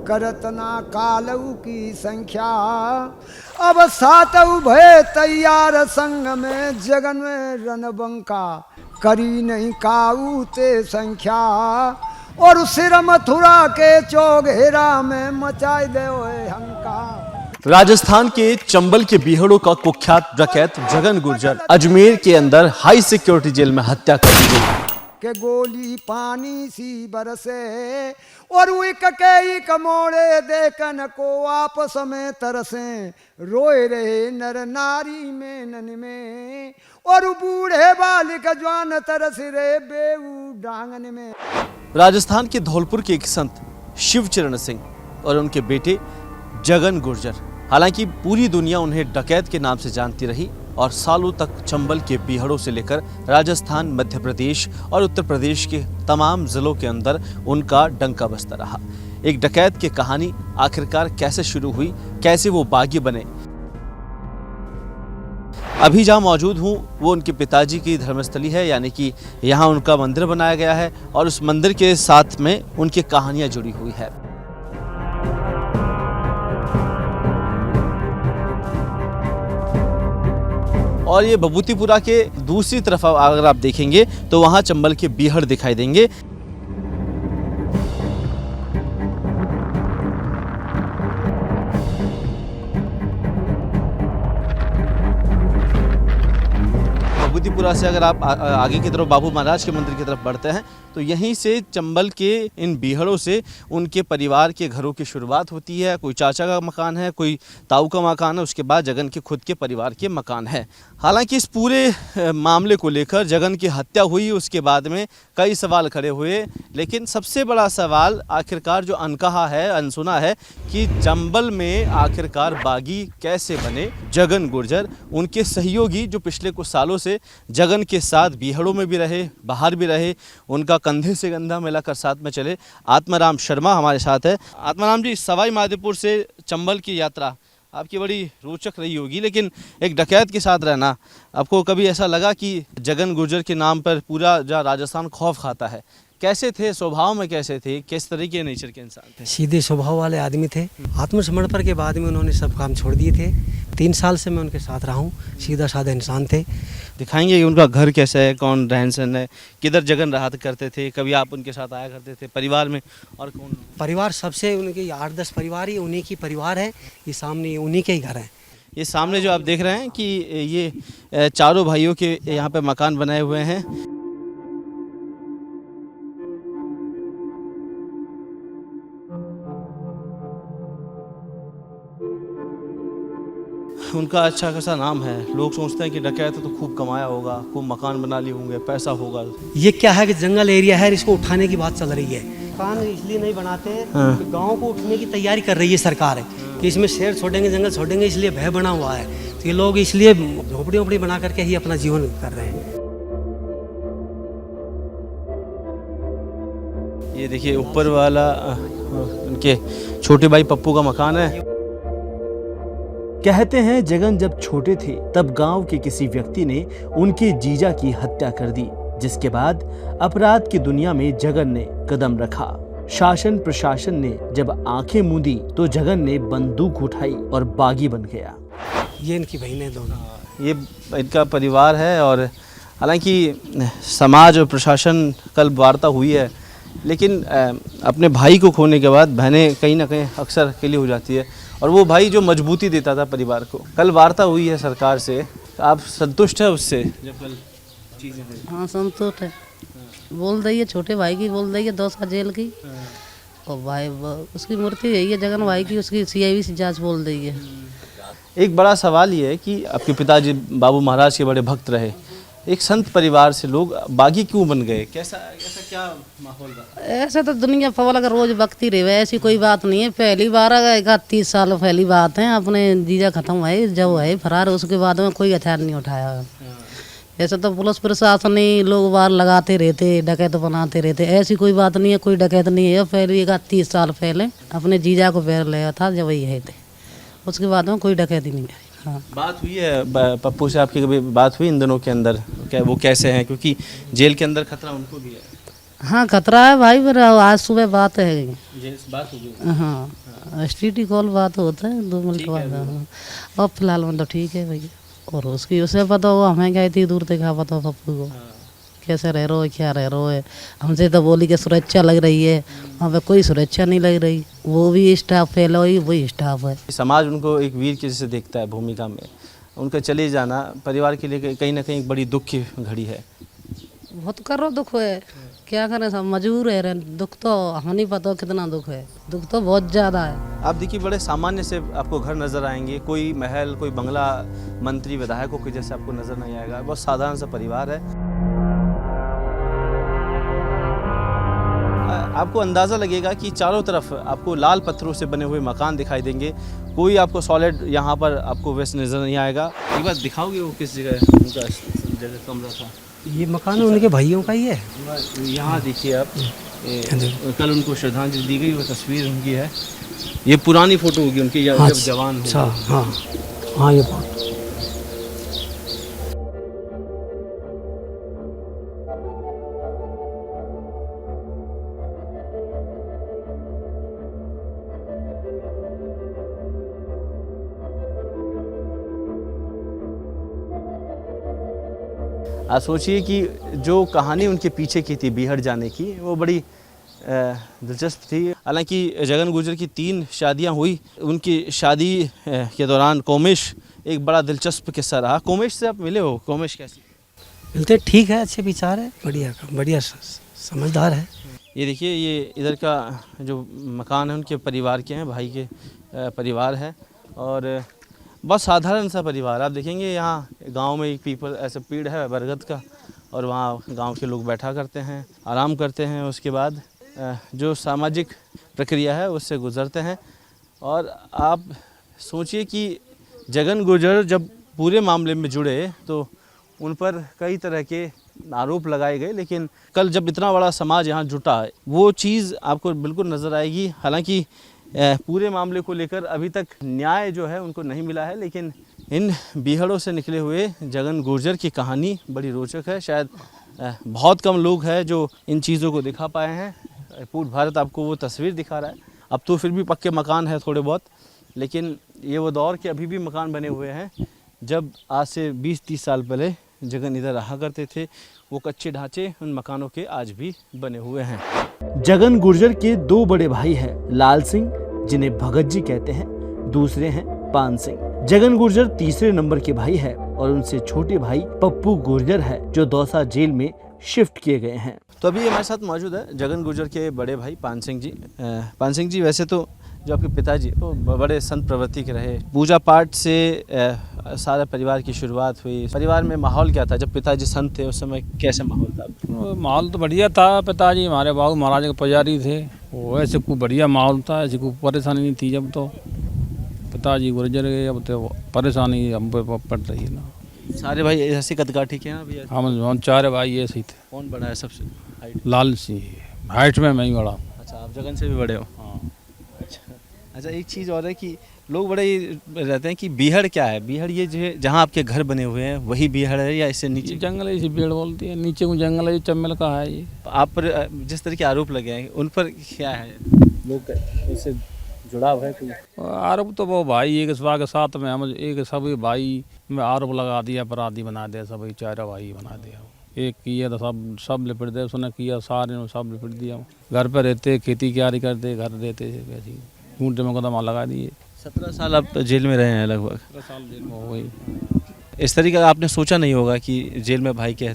करत ना कालऊ की संख्या। अब सातऊ भय तैयार संग में, जगन में रणबंका करी नहीं काऊ ते संख्या। और सिर मथुरा के चौघेरा में मचाई दे हंकार। राजस्थान के चंबल के बीहड़ों का कुख्यात डकैत जगन गुर्जर अजमेर के अंदर हाई सिक्योरिटी जेल में हत्या कर दी गई के गोली पानी सी बरसे, और एक इक मोड़े देखन को आपस में तरसे। रोए रहे नर नारी में नन में, और बूढ़े बालिक जवान तरस रहे बेऊ डांगन में। राजस्थान के धौलपुर के एक संत शिवचरण सिंह और उनके बेटे जगन गुर्जर, हालांकि पूरी दुनिया उन्हें डकैत के नाम से जानती रही और सालों तक चंबल के बीहड़ों से लेकर राजस्थान, मध्य प्रदेश और उत्तर प्रदेश के तमाम जिलों के अंदर उनका डंका बजता रहा। एक डकैत की कहानी आखिरकार कैसे शुरू हुई, कैसे वो बागी बने। अभी जहाँ मौजूद हूँ वो उनके पिताजी की धर्मस्थली है, यानी कि यहाँ उनका मंदिर बनाया गया है और उस मंदिर के साथ में उनकी कहानियाँ जुड़ी हुई है। और ये भभूतिपुरा के दूसरी तरफ अगर आप देखेंगे तो वहाँ चंबल के बीहड़ दिखाई देंगे। भभूतिपुरा से अगर आप आगे की तरफ बाबू महाराज के मंदिर की तरफ बढ़ते हैं तो यहीं से चंबल के इन बीहड़ों से उनके परिवार के घरों की शुरुआत होती है। कोई चाचा का मकान है, कोई ताऊ का मकान है, उसके बाद जगन के खुद के परिवार के मकान है। हालांकि इस पूरे मामले को लेकर जगन की हत्या हुई, उसके बाद में कई सवाल खड़े हुए, लेकिन सबसे बड़ा सवाल आखिरकार जो अनकहा है, अनसुना है कि चंबल में आखिरकार बागी कैसे बने जगन गुर्जर। उनके सहयोगी जो पिछले कुछ सालों से जगन के साथ बीहड़ों में भी रहे, बाहर भी रहे, उनका कंधे से कंधा मिलाकर साथ में चले। आत्माराम शर्मा हमारे साथ है। आत्माराम जी, सवाई माधोपुर से चंबल की यात्रा आपकी बड़ी रोचक रही होगी, लेकिन एक डकैत के साथ रहना, आपको कभी ऐसा लगा कि जगन गुर्जर के नाम पर पूरा राजस्थान खौफ खाता है? कैसे थे, स्वभाव में कैसे थे, किस तरह के नेचर के इंसान थे? सीधे स्वभाव वाले आदमी थे। आत्मसमर्पण के बाद में उन्होंने सब काम छोड़ दिए थे। 3 साल से मैं उनके साथ रहा हूँ। सीधा साधा इंसान थे। दिखाएंगे कि उनका घर कैसा है, कौन रहन सहन है, किधर जगन रहा करते थे, कभी आप उनके साथ आया करते थे, परिवार में और कौन? परिवार सबसे उनके 8-10 परिवार ही उन्हीं की परिवार है। ये सामने उन्हीं के ही घर हैं। ये सामने जो आप देख रहे हैं कि ये चारों भाइयों के यहाँ पे मकान बनाए हुए हैं। उनका अच्छा खासा नाम है। लोग सोचते हैं कि डकैत तो खूब कमाया होगा, खूब मकान बना लिए होंगे, पैसा होगा। ये क्या है कि जंगल एरिया है, इसको उठाने की बात चल रही है। मकान इसलिए नहीं बनाते हैं कि गाँव को उठने की तैयारी कर रही है सरकार कि इसमें शहर छोड़ेंगे, जंगल छोड़ेंगे, इसलिए भय बना हुआ है। तो ये लोग इसलिए झोपड़ी वोपड़ी बना करके ही अपना जीवन कर रहे हैं। ये देखिए ऊपर वाला उनके छोटे भाई पप्पू का मकान है। कहते हैं जगन जब छोटे थे तब गांव के किसी व्यक्ति ने उनके जीजा की हत्या कर दी, जिसके बाद अपराध की दुनिया में जगन ने कदम रखा। शासन प्रशासन ने जब आंखें मूंदी तो जगन ने बंदूक उठाई और बागी बन गया। ये इनकी बहनें दोनों, ये इनका परिवार है। और हालांकि समाज और प्रशासन कल वार्ता हुई है, लेकिन अपने भाई को खोने के बाद बहनें कहीं ना कहीं अक्सर अकेली हो जाती है, और वो भाई जो मजबूती देता था परिवार को। कल वार्ता हुई है सरकार से, आप संतुष्ट है उससे जब कल चीज़ें हुई? हाँ संतुष्ट है। बोल रही है छोटे भाई की, बोल रही है 2 साल जेल की, और भाई उसकी मूर्ति यही है जगन भाई की, उसकी CID से जांच बोल रही है। एक बड़ा सवाल ये है कि आपके पिताजी बाबू महाराज के बड़े भक्त रहे, एक संत परिवार से लोग बागी क्यों बन गए? कैसा क्या माहौल रहा? ऐसे तो दुनिया पवल अगर रोज बकती रहे, ऐसी कोई बात नहीं है। पहली बार 31 साल पहली बात है, अपने जीजा खत्म है, जब है फरार, उसके बाद में कोई हथियार नहीं उठाया। ऐसे तो पुलिस प्रशासन ही लोग बार लगाते रहते, डकैत बनाते रहते, ऐसी कोई बात नहीं है, कोई डकैत नहीं है। पहले 31 साल पहले अपने जीजा को पैर लिया था जब वही है थे, उसके बाद में कोई डकैती नहीं है। हाँ। बात हुई है पप्पू से आपकी, कभी बात हुई इन दिनों के अंदर? क्या वो कैसे हैं, क्योंकि जेल के अंदर खतरा उनको भी है? हाँ खतरा है भाई, पर आज सुबह बात है। बात होगी। हाँ STD कॉल बात होता है 2 मिनट बाद। हाँ और फिलहाल मतलब ठीक है भैया। और उसकी उसे पता हो, हमें क्या इतनी दूर देखा पता हो पप्पू को कैसे रह रहे हो, क्या रह रहे हो। हमसे तो बोली कि सुरक्षा लग रही है, वहाँ पे कोई सुरक्षा नहीं लग रही। वो भी स्टाफ फेल हुई, वही स्टाफ है। समाज उनको एक वीर के जैसे देखता है भूमिका में, उनका चले जाना परिवार के लिए कहीं ना कहीं एक बड़ी दुख की घड़ी है। बहुत करो दुख है, क्या करें, सब मजबूर है। दुख तो हमें नहीं पता कितना दुख है, दुख तो बहुत ज़्यादा है। आप देखिए बड़े सामान्य से आपको घर नज़र आएंगे, कोई महल, कोई बंगला, मंत्री विधायकों के जैसे आपको नज़र नहीं आएगा। बहुत साधारण सा परिवार है। आपको अंदाज़ा लगेगा कि चारों तरफ आपको लाल पत्थरों से बने हुए मकान दिखाई देंगे। कोई आपको सॉलिड यहाँ पर आपको वैसे नज़र नहीं आएगा। एक बार दिखाओगे वो किस जगह उनका जगह कमरा था? ये मकान उनके भाइयों का ही है। यहाँ देखिए आप, कल उनको श्रद्धांजलि दी गई वो तस्वीर उनकी है। ये पुरानी फ़ोटो होगी उनकी जब जवान हो। अच्छा हाँ हाँ ये बात। आप सोचिए कि जो कहानी उनके पीछे की थी बीहड़ जाने की, वो बड़ी दिलचस्प थी। हालांकि जगन गुर्जर की 3 शादियां हुई। उनकी शादी के दौरान कोमेश एक बड़ा दिलचस्प किस्सा रहा। कोमेश से आप मिले हो? कोमेश कैसी? मिलते ठीक है, अच्छे विचार है, बढ़िया समझदार है। ये देखिए, ये इधर का जो मकान है उनके परिवार के हैं, भाई के परिवार है। और बहुत साधारण सा परिवार। आप देखेंगे यहाँ गांव में एक पीपल ऐसा पेड़ है बरगद का, और वहाँ गांव के लोग बैठा करते हैं, आराम करते हैं। उसके बाद जो सामाजिक प्रक्रिया है उससे गुजरते हैं। और आप सोचिए कि जगन गुर्जर जब पूरे मामले में जुड़े तो उन पर कई तरह के आरोप लगाए गए, लेकिन कल जब इतना बड़ा समाज यहाँ जुटा है वो चीज़ आपको बिल्कुल नज़र आएगी। हालांकि पूरे मामले को लेकर अभी तक न्याय जो है उनको नहीं मिला है, लेकिन इन बीहड़ों से निकले हुए जगन गुर्जर की कहानी बड़ी रोचक है। शायद बहुत कम लोग हैं जो इन चीज़ों को दिखा पाए हैं। पूर्ण भारत आपको वो तस्वीर दिखा रहा है। अब तो फिर भी पक्के मकान है थोड़े बहुत, लेकिन ये वो दौर के अभी भी मकान बने हुए हैं जब आज से 20-30 साल पहले जगन इधर रहा करते थे। वो कच्चे ढांचे उन मकानों के आज भी बने हुए हैं। जगन गुर्जर के 2 बड़े भाई हैं, लाल सिंह जिन्हें भगत जी कहते हैं, दूसरे हैं पान सिंह। जगन गुर्जर तीसरे नंबर के भाई है और उनसे छोटे भाई पप्पू गुर्जर है जो दौसा जेल में शिफ्ट किए गए हैं। तो अभी हमारे साथ मौजूद है जगन गुर्जर के बड़े भाई पान सिंह जी। पान सिंह जी, वैसे तो जो आपके पिताजी वो बड़े संत प्रवृत्ति के रहे, पूजा पाठ से सारे परिवार की शुरुआत हुई। परिवार में माहौल क्या था जब पिताजी संत थे? उस समय कैसे माहौल था? माहौल तो बढ़िया था। पिताजी हमारे बाबू महाराज के पुजारी थे, वो ऐसे कोई बढ़िया माहौल था, ऐसी कोई परेशानी नहीं थी। जब तो पिताजी गुर्जर गए अब तो परेशानी हम पे पड़ रही है ना। सारे भाई ऐसे कदकाठी के हैं अभी? हम 4 भाई ऐसे ही थे। कौन बड़ा है सबसे हाइट? लाल सिंह हाइट में मैं ही बड़ा। अच्छा, आप जगन से भी बड़े हो? हाँ। अच्छा, एक चीज़ और है कि लोग बड़े रहते हैं कि बीहड़ क्या है? बीहड़ ये जो है जहाँ आपके घर बने हुए हैं वही बीहड़ है या इससे नीचे? जंगल है, इसी पेड़ बोलती है, नीचे को जंगल है, चम्बल का है। ये आप पर जिस तरह के आरोप लगे हैं उन पर क्या है? लोग इससे जुड़ाव है कोई? आरोप तो वो भाई एक स्वा के साथ में हम एक सभी भाई में आरोप लगा दिया, अपराधी बना दिया, सभी 4 भाई बना दिया। एक किया तो सब लिपट दे, उसने किया सारे ने सब लिपट दिया। घर पर रहते, खेती क्यारी करते, घर देते, वैसे ऊँटे में कदम लगा दिए। 17 साल आप जेल में रहे हैं लगभग? 17 साल जेल में हो गई। इस तरीके का आपने सोचा नहीं होगा कि जेल में भाई के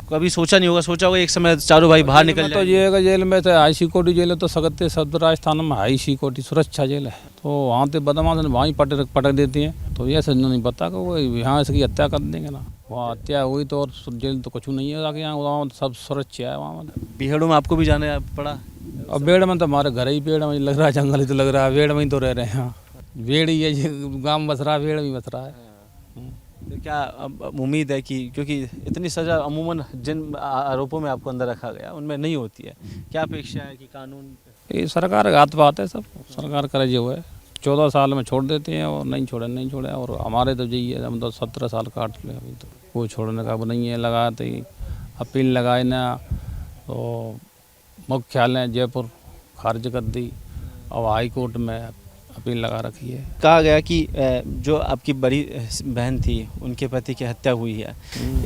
कभी सोचा नहीं होगा? सोचा होगा एक समय चारों भाई बाहर निकल तो ये जेल में थे, हाई सिक्योरिटी जेल है तो सकते सब राजस्थान में हाई सिक्योरिटी सुरक्षा जेल है, तो वहाँ तो बदमाश वहाँ पटक देती हैं। तो ये समझ नहीं पता कि वो यहाँ इसकी हत्या कर देंगे ना। वहाँ हत्या हुई तो और जेल तो कुछ नहीं है, यहाँ वहाँ सब सुरक्षा है। वहाँ बीहड़ों में आपको भी जाने पड़ा? और बेड़ में तो हमारे घर ही पेड़ में लग रहा है, जंगल ही तो लग रहा है, बेड़ में ही तो रह रहे हैं। बेड़ ही है, गाँव बस रहा है, बेड़ में बस रहा है। तो क्या अब उम्मीद है कि क्योंकि इतनी सज़ा अमूमन जिन आरोपों में आपको अंदर रखा गया उनमें नहीं होती है, क्या अपेक्षा है कि कानून? ये सरकार का हाथ बात है, सब सरकार करे जो है। 14 साल में छोड़ देते हैं और नहीं छोड़े। और हमारे तो यही है, हम तो 17 साल काट ले, अभी तो कोई छोड़ने का वो नहीं है। लगाते ही अपील लगाए ना तो मुख्यालय जयपुर खारिज कर दी। अब हाई कोर्ट में अपील लगा रखी है। कहा गया कि जो आपकी बड़ी बहन थी उनके पति की हत्या हुई है,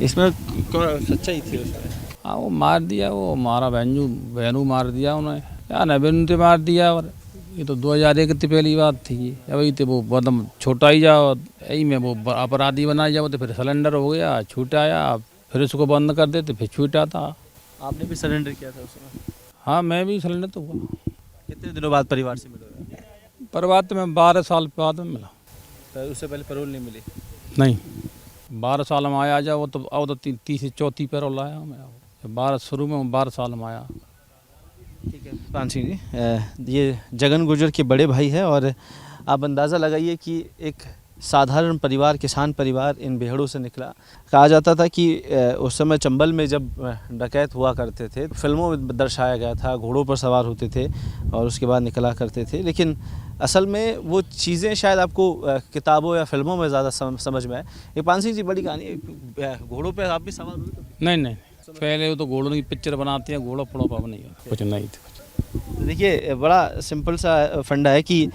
इसमें सच्चाई थी उसमें? हाँ, वो मार दिया, वो हमारा बहनू मार दिया उन्हें, या नबीन ने मार दिया। और ये तो 2001 की पहली बात थी। अभी तो वो बदम छोटा ही जाओ यही में वो अपराधी बना जाओ, तो फिर सिलेंडर हो गया, छूट आया, फिर उसको बंद कर देते, फिर छूटा था। आपने भी सरेंडर किया था उसमें? हाँ, मैं भी सिलेंडर तो हुआ। कितने दिनों बाद परिवार से मिले? परिवार तो मैं 12 साल बाद में मिला। तो उससे पहले पैरोल नहीं मिली? नहीं, 12 साल में आया जाओ तो अब तो तीसरी चौथी पैरोल आया मैं। 12 शुरू में 12 साल में आया। ठीक है पान सिंह जी, ये जगन गुर्जर के बड़े भाई है और आप अंदाज़ा लगाइए कि एक साधारण परिवार, किसान परिवार इन बेहड़ों से निकला। कहा जाता था कि उस समय चंबल में जब डकैत हुआ करते थे, फिल्मों में दर्शाया गया था, घोड़ों पर सवार होते थे और उसके बाद निकला करते थे, लेकिन असल में वो चीज़ें शायद आपको किताबों या फिल्मों में ज़्यादा समझ में आए। ये पान सिंह जी बड़ी कहानी, घोड़ों पर आप भी सवार हुए? नहीं, पहले वो तो घोड़ों की पिक्चर बनाती है, घोड़ों फोड़ों पर नहीं होता, कुछ नहीं था। देखिए बड़ा सिंपल सा फंडा है कि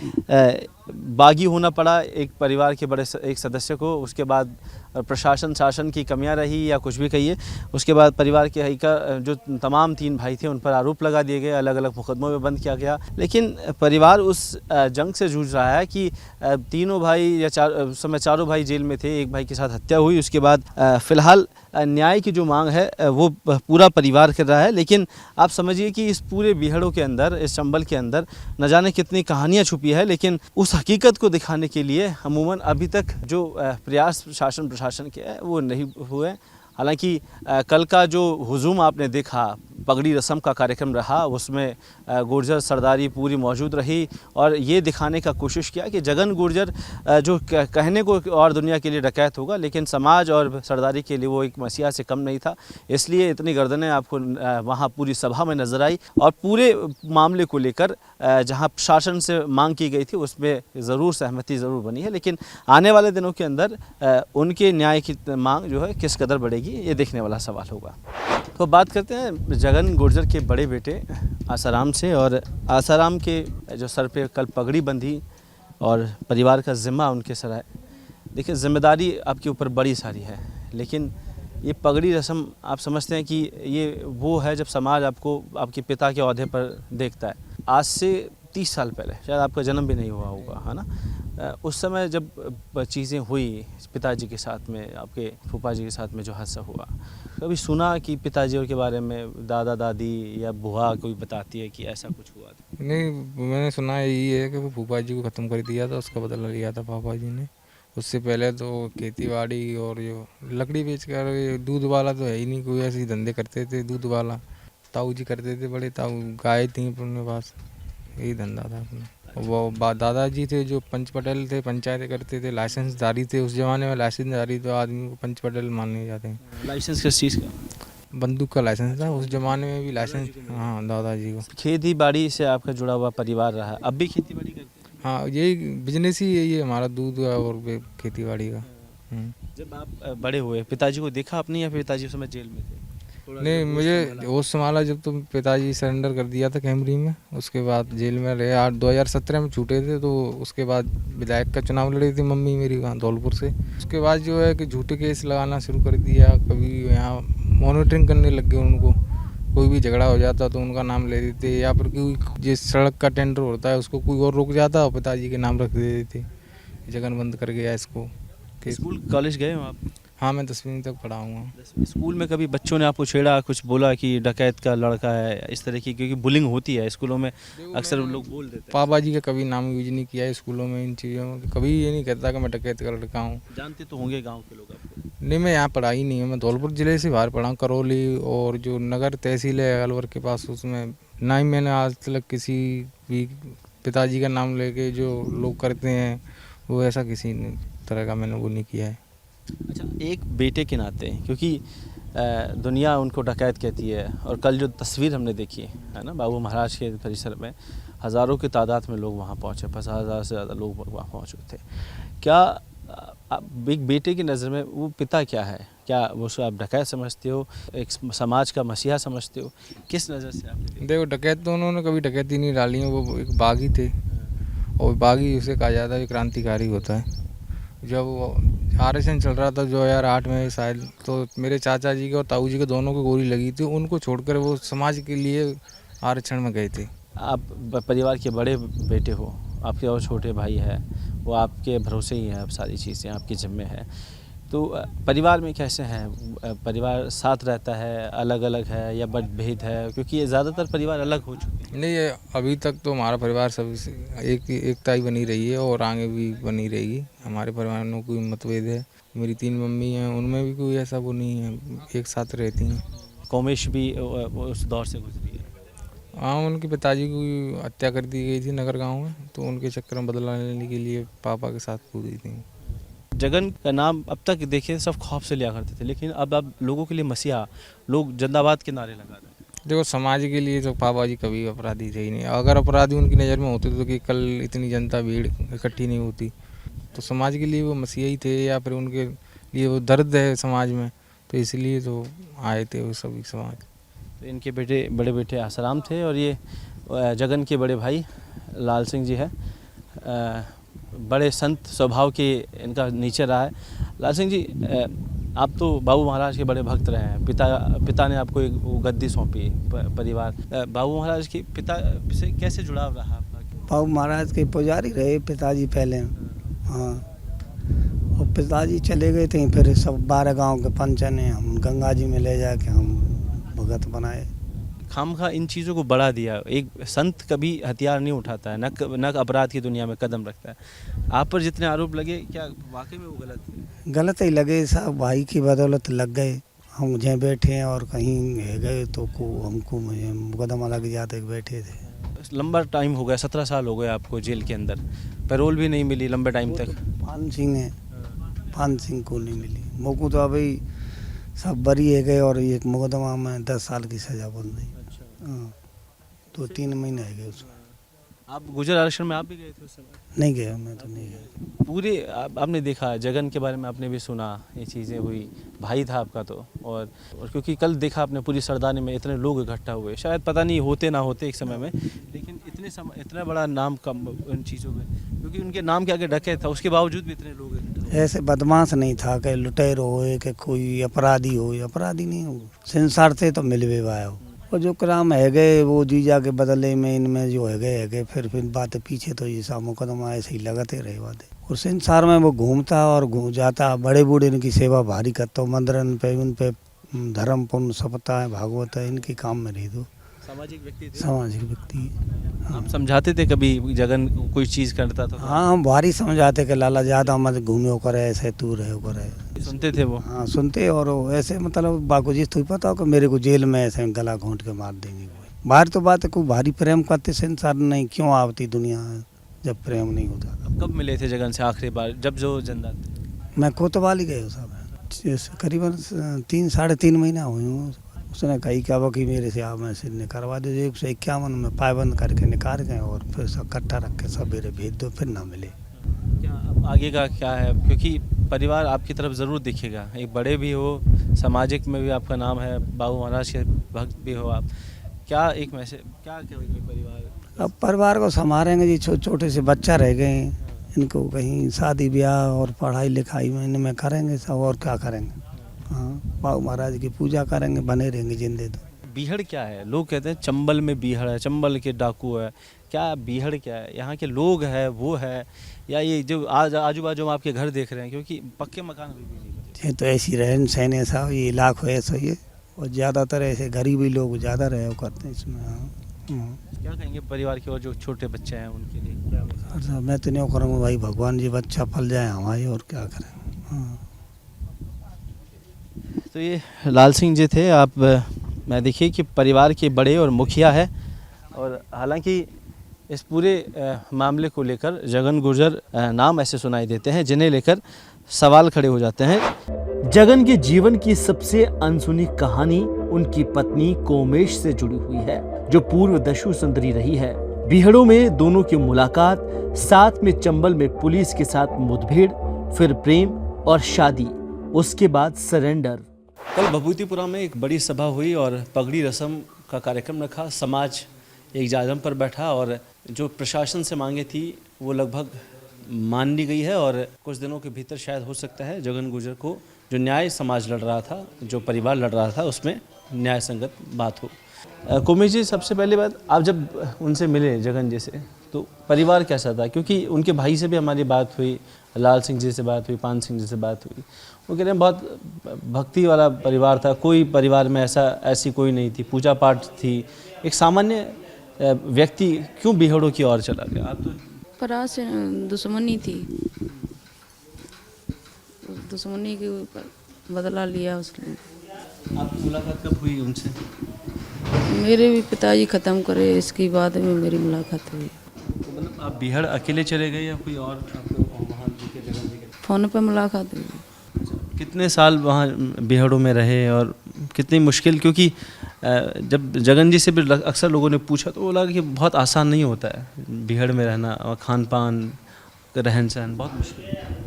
बागी होना पड़ा एक परिवार के बड़े एक सदस्य को, उसके बाद प्रशासन शासन की कमियां रही या कुछ भी कहिए, उसके बाद परिवार के हईका जो तमाम 3 भाई थे उन पर आरोप लगा दिए गए, अलग अलग मुकदमों में बंद किया गया। लेकिन परिवार उस जंग से जूझ रहा है कि तीनों भाई या उस समय चारों भाई जेल में थे, एक भाई के साथ हत्या हुई, उसके बाद फ़िलहाल न्याय की जो मांग है वो पूरा परिवार कर रहा है। लेकिन आप समझिए कि इस पूरे बीहड़ों के अंदर, इस चंबल के अंदर न जाने कितनी कहानियाँ छुपी है, लेकिन उस हकीकत को दिखाने के लिए अमूमन अभी तक जो प्रयास शासन प्रशासन के है वो नहीं हुए। हालांकि कल का जो हुजूम आपने देखा, पगड़ी रस्म का कार्यक्रम रहा, उसमें गुर्जर सरदारी पूरी मौजूद रही और ये दिखाने का कोशिश किया कि जगन गुर्जर जो कहने को और दुनिया के लिए डकैत होगा, लेकिन समाज और सरदारी के लिए वो एक मसीहा से कम नहीं था। इसलिए इतनी गर्दनें आपको वहाँ पूरी सभा में नजर आई और पूरे मामले को लेकर जहाँ शासन से मांग की गई थी उसमें ज़रूर सहमति ज़रूर बनी है। लेकिन आने वाले दिनों के अंदर उनके न्याय की मांग जो है किस कदर बढ़ेगी, ये देखने वाला सवाल होगा। तो बात करते हैं जगन गुर्जर के बड़े बेटे आसाराम से, और आसाराम के जो सर पे कल पगड़ी बंधी और परिवार का ज़िम्मा उनके सर है। देखिए जिम्मेदारी आपके ऊपर बड़ी सारी है, लेकिन ये पगड़ी रस्म आप समझते हैं कि ये वो है जब समाज आपको आपके पिता के ओहदे पर देखता है। आज से 30 साल पहले, शायद आपका जन्म भी नहीं हुआ होगा, है ना, उस समय जब चीज़ें हुई पिताजी के साथ में, आपके फूफा जी के साथ में जो हादसा हुआ, कभी सुना कि पिताजी के बारे में दादा दादी या बुआ कोई बताती है कि ऐसा कुछ हुआ था? नहीं, मैंने सुना यही है कि वो फूफा जी को ख़त्म कर दिया था, उसका बदला लिया था पापा जी ने। उससे पहले तो खेती बाड़ी और जो लकड़ी बेच कर, दूध वाला तो है ही नहीं, कोई ऐसे धंधे करते थे। दूध वाला ताऊ जी करते थे, बड़े ताऊ, गाय थी अपने पास, यही धंधा था अपना। वो दादाजी थे जो पंच पटेल थे, पंचायतें करते थे, लाइसेंसदारी थे। उस ज़माने में लाइसेंसदारी तो आदमी को पंच पटेल माने जाते हैं। लाइसेंस किस चीज़ का? बंदूक का लाइसेंस था उस ज़माने में भी लाइसेंस। हाँ, दादाजी को। खेती बाड़ी से आपका जुड़ा हुआ परिवार रहा, अब भी खेती बाड़ी करते हैं? हाँ, यही बिजनेस ही यही है हमारा, दूध और खेती बाड़ी का। जब आप बड़े हुए, पिताजी को देखा आपने या पिताजी उस समय जेल में थे? नहीं, मुझे होश संभाला जब तो पिताजी सरेंडर कर दिया था कैमरी में। उसके बाद जेल में रहे, 2017 में छूटे थे। तो उसके बाद विधायक का चुनाव लड़ी थी मम्मी मेरी वहाँ धौलपुर से। उसके बाद जो है कि झूठे केस लगाना शुरू कर दिया। कभी यहाँ मॉनिटरिंग करने लग गए उनको, कोई भी झगड़ा हो जाता तो उनका नाम ले देते, या फिर कोई जिस सड़क का टेंडर होता है उसको कोई और रुक जाता और पिताजी के नाम रख देते, जगन बंद कर गया इसको। स्कूल कॉलेज गए हो आप? हाँ, मैं 10वीं तक पढ़ा हूँ। स्कूल में कभी बच्चों ने आपको छेड़ा, कुछ बोला कि डकैत का लड़का है, इस तरह की? क्योंकि बुलिंग होती है स्कूलों में, अक्सर लोग बोल देते हैं। पापा जी का कभी नाम यूज नहीं किया है स्कूलों में इन चीज़ों में। कभी ये नहीं कहता कि मैं डकैत का लड़का हूँ। जानते तो होंगे गाँव के लोग आपको? नहीं, मैं यहाँ पढ़ा ही नहीं है। मैं धौलपुर ज़िले से बाहर पढ़ा हूँ, करौली और जो नगर तहसील है अलवर के पास, उसमें ना ही मैंने आज तक किसी भी पिताजी का नाम लेके जो लोग करते हैं वो ऐसा किसी तरह का मैंने वो नहीं किया है। अच्छा, एक बेटे के नाते, क्योंकि दुनिया उनको डकैत कहती है, और कल जो तस्वीर हमने देखी है ना बाबू महाराज के परिसर में, हज़ारों की तादाद में लोग वहाँ पहुँचे, 50,000 से ज़्यादा लोग वहाँ पहुँचे थे। क्या एक बेटे की नज़र में वो पिता क्या है? क्या उसको आप डकैत समझते हो, एक समाज का मसीहा समझते हो, किस नज़र से आप देखते देखो डकैत तो उन्होंने कभी डकैती नहीं डाली है, वो एक बागी थे और बागी उसे कहा जाता है क्रांतिकारी होता है। जब वो आरएसएन चल रहा था 2008 में शायद, तो मेरे चाचा जी के और ताऊ जी के दोनों को गोली लगी थी, उनको छोड़कर वो समाज के लिए आरक्षण में गए थे। आप परिवार के बड़े बेटे हो, आपके और छोटे भाई है, वो आपके भरोसे ही है, अब सारी चीज़ें आपके ज़िम्मे है, तो परिवार में कैसे हैं? परिवार साथ रहता है, अलग अलग है या मतभेद है? क्योंकि ये ज़्यादातर परिवार अलग हो चुके हैं। नहीं, अभी तक तो हमारा परिवार सब एकता ही बनी रही है और आगे भी बनी रहेगी। हमारे परिवार में कोई मतभेद है, मेरी 3 मम्मी हैं, उनमें भी कोई ऐसा वो नहीं है, एक साथ रहती हैं। कौमेश भी उस दौर से गुजरी है। हाँ, उनके पिताजी की हत्या कर दी गई थी नगर गांव में, तो उनके चक्कर में बदला लेने के लिए पापा के साथ कूदी थी। जगन का नाम अब तक देखिए सब खौफ से लिया करते थे, लेकिन अब लोगों के लिए मसीहा, लोग जिंदाबाद के नारे लगा रहे हैं। देखो समाज के लिए तो पापा जी कभी अपराधी थे ही नहीं। अगर अपराधी उनकी नज़र में होते तो कि कल इतनी जनता भीड़ इकट्ठी नहीं होती। तो समाज के लिए वो मसीहा ही थे, या फिर उनके लिए वो दर्द है समाज में, तो इसलिए तो आए थे वो सभी समाज। तो इनके बड़े बेटे आसाराम थे और ये जगन के बड़े भाई लाल सिंह जी है। बड़े संत स्वभाव के इनका नेचर रहा है। लाल सिंह जी, आप तो बाबू महाराज के बड़े भक्त रहे हैं, पिता ने आपको एक गद्दी सौंपी परिवार। बाबू महाराज के पिता से कैसे जुड़ाव रहा आपका? बाबू महाराज के पुजारी रहे पिताजी पहले। हाँ, और पिताजी चले गए थे, फिर सब 12 गांव के पंच ने हम गंगा जी में ले जाके हम भगत बनाए। खामखा इन चीज़ों को बढ़ा दिया। एक संत कभी हथियार नहीं उठाता है, न अपराध की दुनिया में कदम रखता है। आप पर जितने आरोप लगे, क्या वाकई में वो गलत है? गलत ही लगे साहब, भाई की बदौलत लग गए। हम जहाँ बैठे हैं और कहीं गए तो हमको मुकदमा लग जाते, बैठे थे। लंबा टाइम हो गया, 17 साल हो गए आपको जेल के अंदर, पैरोल भी नहीं मिली लंबे टाइम तक। पान सिंह है, पान सिंह को नहीं मिली, मोको तो अभी सब बरी है गए और एक मुकदमा में 10 साल की सजा बन गई। हाँ, 2-3 महीने है गए उसको। आप गुजर आरक्षण में आप भी गए थे उस समय? नहीं गया, मैं तो नहीं गया। पूरे आपने देखा, जगन के बारे में आपने भी सुना, ये चीज़ें हुई, भाई था आपका तो, और क्योंकि कल देखा आपने पूरी सरदानी में इतने लोग इकट्ठा हुए, शायद पता नहीं होते ना होते एक समय में, लेकिन इतना बड़ा नाम कम उन चीज़ों में, क्योंकि उनके नाम के आगे डके था, उसके बावजूद भी इतने लोग इकट्ठा हुए। ऐसे बदमाश नहीं था कि लुटेर हो कि कोई अपराधी हो, अपराधी नहीं हो, संसार से तो मिलवे वाया हो। और जो क्राम है गए वो जीजा के बदले में इनमें जो है गए फिर बातें पीछे तो ये सब मुकदमा ऐसे ही लगाते रहे बातें। और संसार में वो घूमता और घूम जाता, बड़े बूढ़े इनकी सेवा भारी करता, मंदिरन पे उन पे धर्म पुण्य सपता है, भागवत है, इनके काम में रही दो। सामाजिक व्यक्ति थे? सामाजिक व्यक्ति। आप समझाते थे कभी जगन कोई चीज़ करता था? हाँ, हम भारी समझाते कि लाला ज़्यादा मत घूमे करे, ऐसे तू रहे करे। सुनते थे वो? हाँ सुनते, और ऐसे मतलब बाको जी तो पता हो कि मेरे को जेल में ऐसे गला घोंट के मार देंगे। कोई बाहर तो बात है, कोई भारी प्रेम करते संसार नहीं, क्यों आवती दुनिया जब प्रेम नहीं होता। कब मिले थे जगन से आखिरी बार, जब जो जिंदा थे? मैं कोतवाल ही गए साहब, करीबन 3-3.5 महीना हुए हूँ। उसने कही क्या कि मेरे से आप मैं सिर करवा दो, 151 में पायबंद करके निकाल गए और फिर सब इकट्ठा रख के सवेरे भेज दो, फिर ना मिले। क्या अब आगे का क्या है? क्योंकि परिवार आपकी तरफ ज़रूर दिखेगा, एक बड़े भी हो, सामाजिक में भी आपका नाम है, बाबू महाराज के भक्त भी हो आप, क्या एक मैसेज क्या कहेंगे परिवार? अब परिवार को संभालेंगे जी, छोटे से बच्चा रह गए, इनको कहीं शादी ब्याह और पढ़ाई लिखाई में इनमें करेंगे सब, और क्या करेंगे। हाँ, बाबू महाराज की पूजा करेंगे, बने रहेंगे जिंदे। तो बीहड़ क्या है? लोग कहते हैं चंबल में बीहड़ है, चंबल के डाकू है, क्या बीहड़ क्या है? यहाँ के लोग है वो है, या ये जो आजू बाजू में आपके घर देख रहे हैं, क्योंकि पक्के मकान अभी भी नहीं बने। ये तो ऐसी रहन सहन है साहब, ये इलाका है ऐसा ही, और ज़्यादातर ऐसे गरीबी लोग ज़्यादा रहे करते हैं इसमें। हाँ, क्या कहेंगे परिवार के और जो छोटे बच्चे हैं उनके लिए क्या? अच्छा, मैं तो नहीं करूँगा भाई, भगवान जी बच्चा पल जाए हमारे, और क्या करें। हाँ। तो ये लाल सिंह जी थे। आप मैं देखिए कि परिवार के बड़े और मुखिया है, और हालांकि इस पूरे मामले को लेकर जगन गुर्जर नाम ऐसे सुनाई देते हैं जिन्हें लेकर सवाल खड़े हो जाते हैं। जगन के जीवन की सबसे अनसुनी कहानी उनकी पत्नी कोमेश से जुड़ी हुई है, जो पूर्व दस्यु सुंदरी रही है। बीहड़ों में दोनों की मुलाकात, साथ में चंबल में पुलिस के साथ मुठभेड़, फिर प्रेम और शादी, उसके बाद सरेंडर। कल भभूतिपुरा में एक बड़ी सभा हुई और पगड़ी रस्म का कार्यक्रम रखा। समाज एक जाजम पर बैठा और जो प्रशासन से मांगे थी वो लगभग मान ली गई है और कुछ दिनों के भीतर शायद हो सकता है जगन गुर्जर को जो न्याय समाज लड़ रहा था, जो परिवार लड़ रहा था, उसमें न्याय संगत बात हो। कुमेश जी, सबसे पहले बात, आप जब उनसे मिले जगन जी से तो परिवार कैसा था? क्योंकि उनके भाई से भी हमारी बात हुई, लाल सिंह जी से बात हुई, पान सिंह जी से बात हुई। वो कह रहे हैं बहुत भक्ति वाला परिवार था, कोई परिवार में ऐसी कोई नहीं थी, पूजा पाठ थी। एक सामान्य व्यक्ति क्यों बीहड़ों की ओर चला गया? आप तो परात से दुश्मनी थी, उस दुश्मनी के ऊपर बदला लिया उसने। आपकी मुलाकात कब हुई उनसे? मेरे भी पिताजी ख़त्म करे, इसके बाद में मेरी मुलाकात हुई। तो मतलब आप बीहड़ अकेले चले गए या कोई और आपको वहाँ दिखे, जगन दिखे? फ़ोन पे मुलाकात हुई। कितने साल वहाँ बीहड़ों में रहे और कितनी मुश्किल? क्योंकि जब जगन जी से भी अक्सर लोगों ने पूछा तो वो लगा कि बहुत आसान नहीं होता है बीहड़ में रहना, और खान पान, रहन सहन बहुत मुश्किल है।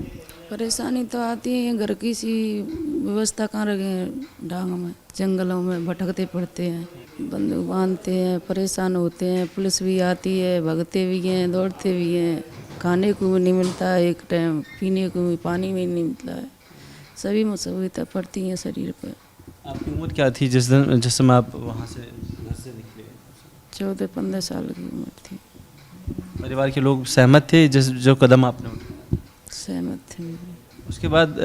परेशानी तो आती है, घर की सी व्यवस्था कहाँ रखे हैं, डांग में जंगलों में भटकते पड़ते हैं, बंदूक बांधते हैं, परेशान होते हैं, पुलिस भी आती है, भगते भी हैं, दौड़ते भी हैं, खाने को भी नहीं मिलता है एक टाइम, पीने को भी पानी भी नहीं मिलता है, सभी मुसीबतें पड़ती हैं शरीर पर। आपकी उम्र क्या थी जिस समय आप वहाँ से घर से निकले? 14-15 साल की उम्र थी। परिवार के लोग सहमत थे जो कदम आपने उठाया? सहमत थे। उसके बाद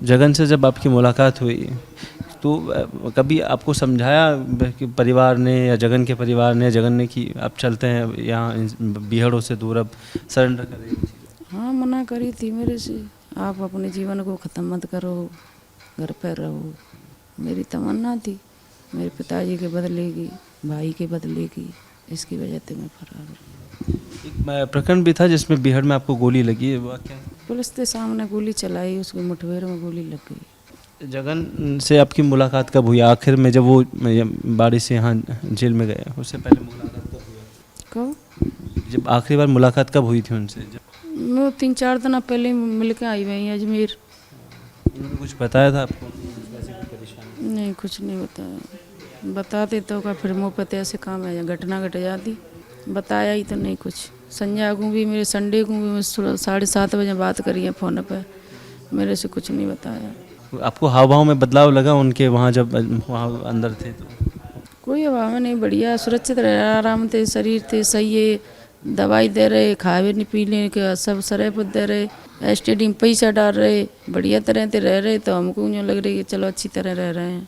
जगन से जब आपकी मुलाकात हुई तो कभी आपको समझाया कि परिवार ने या जगन के परिवार ने, जगन ने, कि आप चलते हैं यहाँ बीहड़ों से दूर, अब सरेंडर करें? हाँ, मना करी थी मेरे से, आप अपने जीवन को ख़त्म मत करो, घर पर रहो। मेरी तमन्ना थी मेरे पिताजी के बदले की, भाई के बदले की, इसकी वजह से मैं फरार हूँ। एक प्रकरण भी था जिसमें बीहड़ में आपको गोली लगी है, वो क्या? पुलिस के सामने गोली चलाई, उसकी मुठभेड़ में गोली लग गई। जगन से आपकी मुलाकात कब हुई आखिर में, जब वो बारिश से यहाँ जेल में गए? उससे पहले मुलाकात कब हुई? कब? जब आखिरी बार मुलाकात कब हुई थी उनसे? मैं 3-4 दिन पहले मिल के आई हुई अजमेर। उन्होंने कुछ बताया था आपको? नहीं, कुछ नहीं बताया। बताते तो का फिर मुँह पे ऐसे काम है, घटना घट जाती। बताया ही तो नहीं कुछ। संजय को भी, मेरे संडे को भी 7:30 बजे बात करी है फ़ोन पे, मेरे से कुछ नहीं बताया। आपको हाव भाव में बदलाव लगा उनके वहाँ जब वहाँ अंदर थे तो? कोई अभाव में नहीं, बढ़िया सुरक्षित रहे, आराम थे, शरीर थे सही है, दवाई दे रहे, खावे नहीं पीने के सब शराब दे रहे, एसटीडी में पैसा डाल रहे, बढ़िया तरह से रह रहे। तो हमको यूँ लग रही है कि चलो अच्छी तरह रह रहे हैं।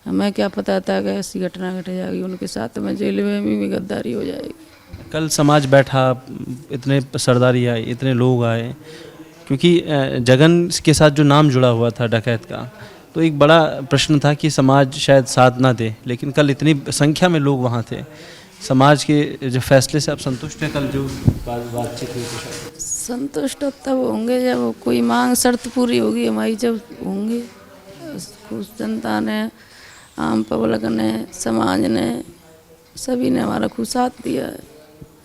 हमें क्या पता था कि ऐसी घटना घट जाएगी उनके साथ में, जेल में भी गद्दारी हो जाएगी। कल समाज बैठा, इतने सरदारी आए, इतने लोग आए, क्योंकि जगन के साथ जो नाम जुड़ा हुआ था डकैत का, तो एक बड़ा प्रश्न था कि समाज शायद साथ ना दे, लेकिन कल इतनी संख्या में लोग वहाँ थे। समाज के जो फैसले से आप संतुष्ट हैं? कल जो बातचीत हुई थी, संतुष्ट तब होंगे जब कोई मांग शर्त पूरी होगी हमारी, जब होंगे। कुछ जनता ने, आम पब्लिक ने, समाज ने, सभी ने हमारा खूब साथ दिया है।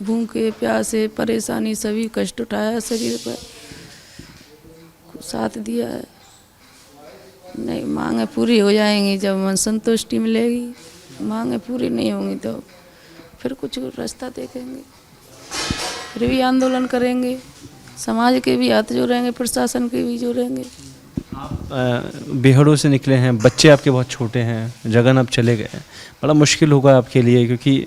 भूखे प्यासे परेशानी सभी कष्ट उठाया शरीर पर, खूब साथ दिया है। नहीं, मांगे पूरी हो जाएंगी जब मन संतुष्टि मिलेगी, मांगे पूरी नहीं होंगी तो फिर कुछ रास्ता देखेंगे, फिर भी आंदोलन करेंगे। समाज के भी हाथ जोड़ेंगे, प्रशासन के भी जोड़ेंगे। आप बीहड़ों से निकले हैं, बच्चे आपके बहुत छोटे हैं, जगन अब चले गए, बड़ा मुश्किल होगा आपके लिए, क्योंकि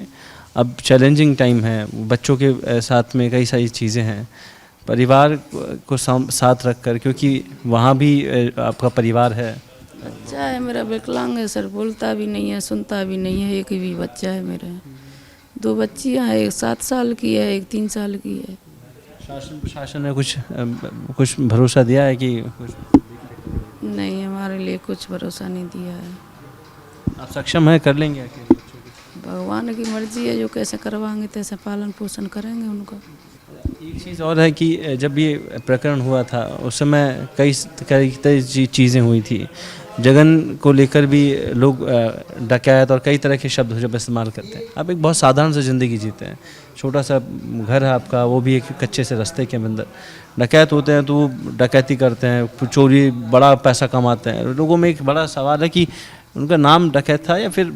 अब चैलेंजिंग टाइम है, बच्चों के साथ में कई सारी चीज़ें हैं, परिवार को साथ रख कर, क्योंकि वहाँ भी आपका परिवार है। बच्चा है मेरा, विकलांग है सर, बोलता भी नहीं है, सुनता भी नहीं है। एक भी बच्चा है मेरा, 2 बच्चियाँ हैं, एक 7 साल की है, एक 3 साल की है। शासन प्रशासन ने कुछ भरोसा दिया है कि नहीं, हमारे लिए कुछ भरोसा नहीं दिया है। आप सक्षम हैं, कर लेंगे? भगवान की मर्जी है, जो कैसे करवाएंगे तैसे पालन पोषण करेंगे उनका। एक चीज़ और है कि जब ये प्रकरण हुआ था उस समय कई चीज़ें हुई थी, जगन को लेकर भी लोग डकैत और कई तरह के शब्द जब इस्तेमाल करते हैं। आप एक बहुत साधारण सी ज़िंदगी जीते हैं, छोटा सा घर है आपका, वो भी एक कच्चे से रास्ते के अंदर। डकैत होते हैं तो वो डकैती करते हैं, चोरी, बड़ा पैसा कमाते हैं। लोगों में एक बड़ा सवाल है कि उनका नाम डकैत था या फिर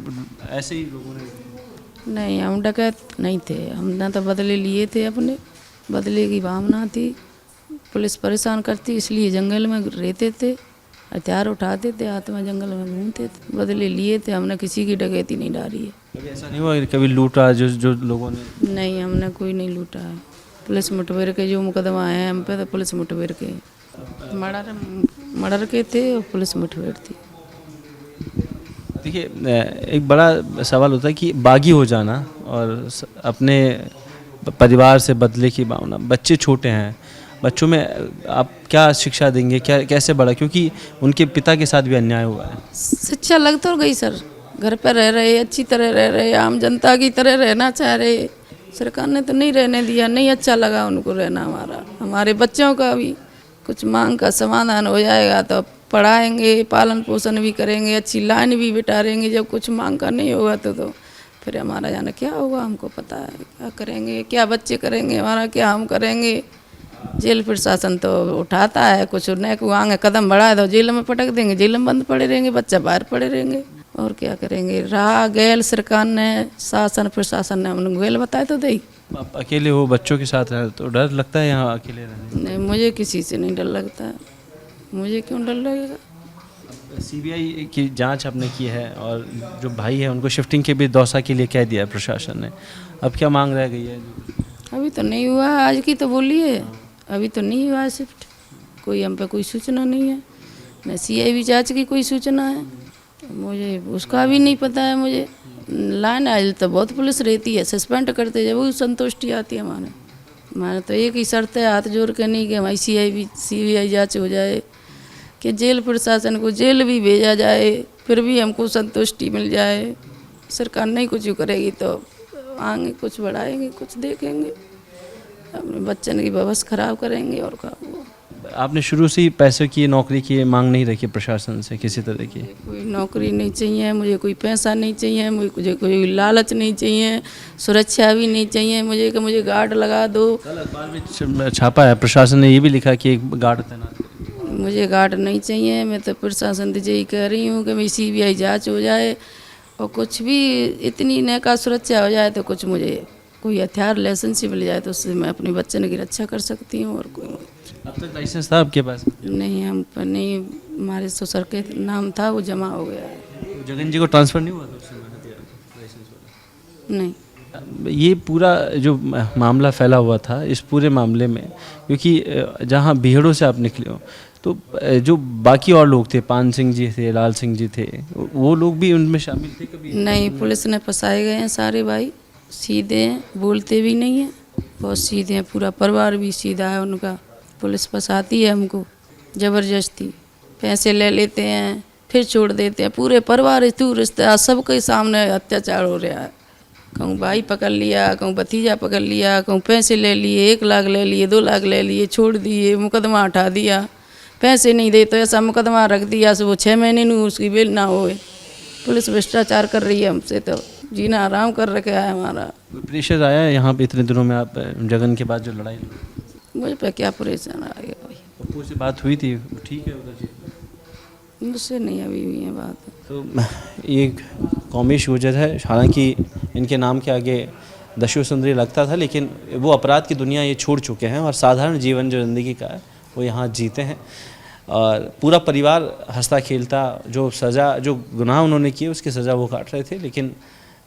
ऐसे ही लोगों ने। नहीं, हम डकैत नहीं थे, हमने तो बदले लिए थे, अपने बदले की भावना थी। पुलिस परेशान करती इसलिए जंगल में रहते थे, हथियार उठाते थे, हाथ में जंगल में घूमते थे, बदले लिए थे। हमने किसी की डकैती नहीं डाली है। कभी ऐसा नहीं हुआ कि कभी लूटा जो लोगों ने? नहीं, हमने कोई नहीं लूटा है। पुलिस मुठभेड़ के जो मुकदमा है हम पे, तो पुलिस मुठभेड़ के मर्डर के थे और पुलिस मुठभेड़ थी। देखिए, एक बड़ा सवाल होता है कि बागी हो जाना और अपने परिवार से बदले की भावना। बच्चे छोटे हैं, बच्चों में आप क्या शिक्षा देंगे, क्या कैसे बड़ा, क्योंकि उनके पिता के साथ भी अन्याय हुआ है। शिक्षा लग तो गई सर, घर पर रह रहे, अच्छी तरह रह रहे, आम जनता की तरह रहना चाह रहे। सरकार ने तो नहीं रहने दिया, नहीं अच्छा लगा उनको रहना। हमारे बच्चों का भी कुछ मांग का समाधान हो जाएगा तो पढ़ाएंगे, पालन पोषण भी करेंगे, अच्छी लाइन भी बिठारेंगे। जब कुछ मांग का नहीं होगा तो फिर हमारा जाना क्या होगा, हमको पता है। क्या करेंगे, क्या बच्चे करेंगे हमारा, क्या हम करेंगे। जेल प्रशासन तो उठाता है, कुछ नए को आगे कदम बढ़ाए तो जेल में पटक देंगे, जेल में बंद पड़े रहेंगे, बच्चा बाहर पड़े रहेंगे। और क्या करेंगे। रहा गैल सरकार ने, शासन प्रशासन ने हमने गैल बताए तो दे। आप अकेले हो, बच्चों के साथ रहे तो डर लगता है यहाँ अकेले रहने? नहीं, मुझे किसी से नहीं डर लगता है। मुझे क्यों डर लगेगा। सीबीआई की जांच आपने की है और जो भाई है उनको शिफ्टिंग के भी दौसा के लिए कह दिया है प्रशासन ने। अब क्या मांग रह गई है? अभी तो नहीं हुआ है, आज की तो बोली है, अभी तो नहीं हुआ है शिफ्ट। कोई हम पे कोई सूचना नहीं है, न सीआईबी जांच की कोई सूचना है, मुझे उसका भी नहीं पता है। मुझे लाइन आज तो बहुत पुलिस रहती है, सस्पेंड करते जब वो संतुष्टि आती है हमारे तो एक ही शर्त है, हाथ जोड़ के नहीं कि हमारी सीबीआई जांच हो जाए, कि जेल प्रशासन को जेल भी भेजा जाए, फिर भी हमको संतुष्टि मिल जाए। सरकार नहीं कुछ करेगी तो आगे कुछ बढ़ाएंगे, कुछ देखेंगे, अपने बच्चन की व्यवस्था खराब करेंगे। और क्या आपने शुरू से ही पैसे की, नौकरी की मांग नहीं रखी प्रशासन से किसी तरह की? कोई नौकरी नहीं चाहिए मुझे, कोई पैसा नहीं चाहिए मुझे, कोई लालच नहीं चाहिए, सुरक्षा भी नहीं चाहिए मुझे कि मुझे गार्ड लगा दो। कल अखबार में छापा है, प्रशासन ने ये भी लिखा कि एक गार्ड तैनात करें। मुझे गार्ड नहीं चाहिए। मैं तो प्रशासन से यही कह रही हूँ कि मेरी सीबीआई जांच हो जाए और कुछ भी इतनी नैका सुरक्षा हो जाए तो कुछ मुझे कोई हथियार लाइसेंस मिल जाए तो उससे मैं अपने बच्चन की रक्षा कर सकती हूँ। और कोई अब तक लाइसेंस था आपके पास? नहीं, हम पर नहीं, हमारे ससुर के नाम था, वो जमा हो गया है। जगन जी को ट्रांसफ़र नहीं हुआ था उससे लाइसेंस वाला? नहीं। ये पूरा जो मामला फैला हुआ था, इस पूरे मामले में क्योंकि जहाँ बीहड़ों से आप निकले हो तो जो बाकी और लोग थे, पान सिंह जी थे, लाल सिंह जी थे, वो लोग भी उनमें शामिल थे कभी? नहीं, पुलिस ने फंसाए गए हैं सारे भाई, सीधे हैं, बोलते भी नहीं हैं, बहुत सीधे हैं, पूरा परिवार भी सीधा है उनका। पुलिस फंसाती है हमको ज़बरदस्ती, पैसे ले लेते हैं फिर छोड़ देते हैं। पूरे परिवार रिश्तेदार सबके सामने अत्याचार हो रहा है। कहूँ भाई पकड़ लिया, कहूँ भतीजा पकड़ लिया, कहूँ पैसे ले लिए, 1 लाख ले लिए, 2 लाख ले लिए, छोड़ दिए, मुकदमा हटा दिया। पैसे नहीं दे तो ऐसा मुकदमा रख दिया वो 6 महीने में उसकी बेल ना होए। पुलिस भ्रष्टाचार कर रही है हमसे, तो जीना आराम कर रखा है हमारा। प्रेशर आया है यहाँ पे इतने दिनों में? आप जगन के बाद जो लड़ाई, मुझ पर क्या परेशान आ गया भाई। पप्पू से बात हुई थी, ठीक है उधर जी? मुझसे नहीं अभी हुई है बात। तो ये कौमेश गुजर है, हालांकि इनके नाम के आगे दस्यु सुंदरी लगता था, लेकिन वो अपराध की दुनिया ये छोड़ चुके हैं और साधारण जीवन जो ज़िंदगी का है वो यहाँ जीते हैं। और पूरा परिवार हंसता खेलता, जो सज़ा, जो गुनाह उन्होंने किए उसकी सज़ा वो काट रहे थे, लेकिन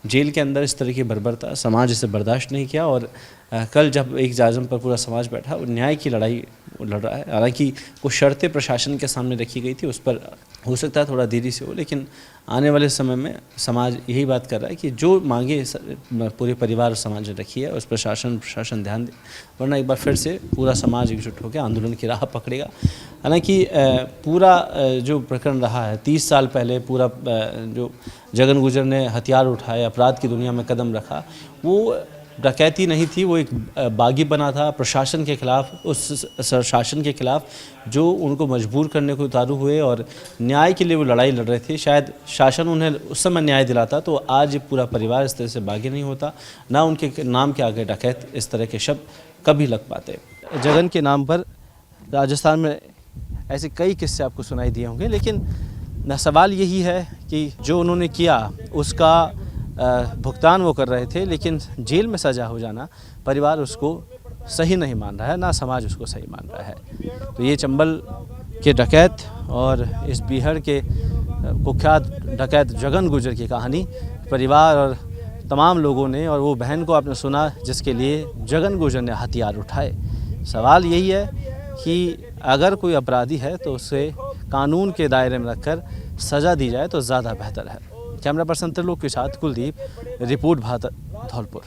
जेल के अंदर इस तरह की बर्बरता, समाज इसे बर्दाश्त नहीं किया। और कल जब एक जाज़म पर पूरा समाज बैठा, वो न्याय की लड़ाई लड़ रहा है। हालांकि कुछ शर्तें प्रशासन के सामने रखी गई थी, उस पर हो सकता है थोड़ा देरी से हो, लेकिन आने वाले समय में समाज यही बात कर रहा है कि जो मांगे पूरे परिवार और समाज ने रखी है उस प्रशासन ध्यान दे, वरना एक बार फिर से पूरा समाज एकजुट होकर आंदोलन की राह पकड़ेगा। हालांकि पूरा जो प्रकरण रहा है, 30 साल पहले पूरा जो जगन गुजर ने हथियार उठाए, अपराध की दुनिया में कदम रखा, वो डकैती नहीं थी, वो एक बागी बना था प्रशासन के खिलाफ, उस शासन के खिलाफ जो उनको मजबूर करने को उतारू हुए और न्याय के लिए वो लड़ाई लड़ रहे थे। शायद शासन उन्हें उस समय न्याय दिलाता तो आज पूरा परिवार इस तरह से बागी नहीं होता, ना उनके नाम के आगे डकैत इस तरह के शब्द कभी लग पाते। जगन के नाम पर राजस्थान में ऐसे कई किस्से आपको सुनाई दिए होंगे, लेकिन सवाल यही है कि जो उन्होंने किया उसका भुगतान वो कर रहे थे, लेकिन जेल में सज़ा हो जाना परिवार उसको सही नहीं मान रहा है, ना समाज उसको सही मान रहा है। तो ये चंबल के डकैत और इस बीहड़ के कुख्यात डकैत जगन गुर्जर की कहानी परिवार और तमाम लोगों ने, और वो बहन को आपने सुना जिसके लिए जगन गुर्जर ने हथियार उठाए। सवाल यही है कि अगर कोई अपराधी है तो उसे कानून के दायरे में रखकर सज़ा दी जाए तो ज़्यादा बेहतर है। कैमरा पर्सन त्रिलोक के साथ कुलदीप, रिपोर्ट भारत, धौलपुर।